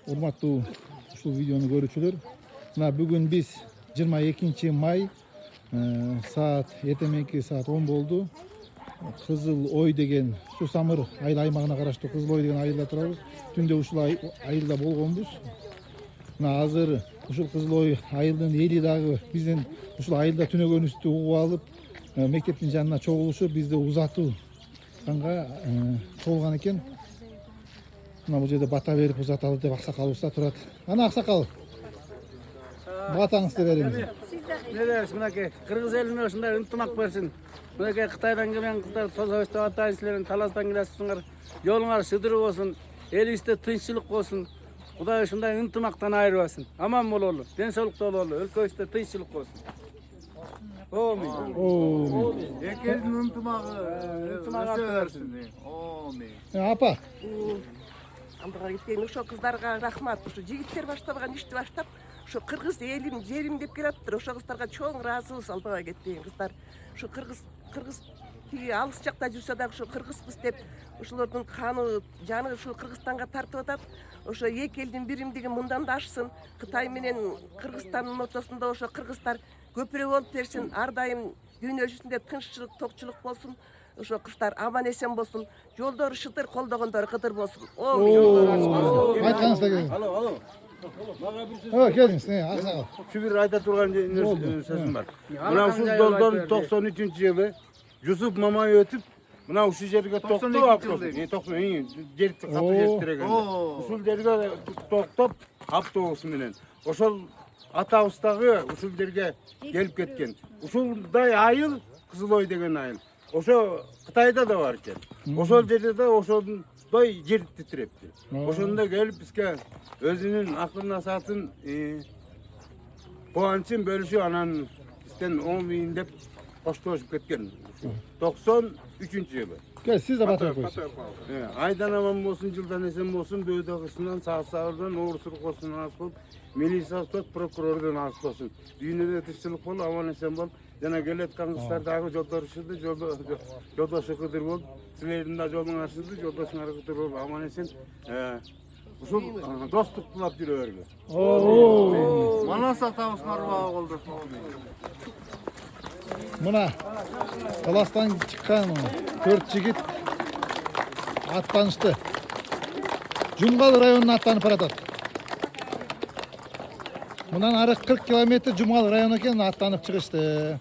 урматтуу ушул видеону көрүүчүлөр, мына бүгүн биз 22 май саат эртеменки саат 10 болду. Кызыл Ой деген Сусамыр айыл аймагына караштуу Кызыл Ой деген айылда турабыз. Түндө ушул айылда болгонбуз. Мына азыр ушул Кызыл Ой айылдын эли дагы биздин ушул айылда түнөгөнүбүздү угуп алып, мектептин жанына чогулушуп, бизди узатууга чогулган экен. Мына бул жерде бата берип узаталы деп аксакалыбыз да турат. Ана аксакал, батаңызды бериңиз. Ne dersin mınaki? Kırgız eline uşunday ынтымак bersin. Mınaki Kıtaydan gelen kızlar Tozağüstü istep atayınsilerin Talas'tan gelesizsingler. Yolunlar şıdırık olsun, elinizde tinçlik olsun. Kuday uşunday ынтымактан ayırmasın. Aman bol olur, densolukta olur, ülkemizde tinçlik olsun. Amin. Ekelin ынтымагы versin. Amin. Apa. Алдыга кеткен ошо кыздарга рахмат. Ошо жигиттер баштабаган ишти баштап, ошо кыргыз элим, жерим деп келаптыр. Ошо кыздарга чоң ыраазыбыз алдыга кеткен кыздар. Ошо кыргыз тиги алыс жакта жүрсө дагы ошо кыргызбыз деп, ошолордун каны, жаны ушул Кыргызстанга тартып атат. Ошо эки элдин биримдиги мындан да ашсын. Кытай менен Кыргызстандын ортосунда ошо кыргыздар көпүрө болуп берсин. Ар дайым дүйнө жүзүндө тынччылык, токчулук болсун. Ошо кыздар аман эсен болсун. Жолдору шыдыр, колдогондору кыдыр болсун. Айтканыңыз да келин. Alo. Келиңиз, аксакал. Şu bir ayda turgan sözüm var. Buna şu doldan 93-жылы Yusuf Mama'yı ötüp buna şu жерге токтоп автобус. Токтоп, жерди катуу жерди тиреген. Ушул жерге токтоп автобус менен. Ошол атабыздагы ушул жерге келип кеткен. Ушулдай айыл Кызыл Ой деген айыл. Ошо Кытайда да бар экен. Ошол жерде да ошондой жер титирепти. Ошондо келип бизге өзүнүн акыл насаатын кубанычын бөлүшүп анан бизден 10 миң деп коштошуп кеткен. 93-жылы. Gel siz de bata koyun. Aydan aman bolsun, жылдан эсен болсун, бөөдө кышынан, саасабырдан, оорусулук болсун, аз болуп, милиция, сот, прокурордон аз болсун. Дүйнөдө тынччылык болуп, аман эсен болуп, жана келаткан кыздар дагы жолдошуду, жолдошу кыдыр болуп, силердин да жолуң ачылды, жолдошуңар кыдыр болуп, аман эсен ушул достуктулап жүрө бергиле. Манас атабыз барбагы болду. Mına Talas'tan çıkan 4 jigit atlanıştı. Cumgalı rayonuna atlanıp baratat. Bundan arı 40 kilometre Cumgalı rayonu eken atlanıp çıkıştı.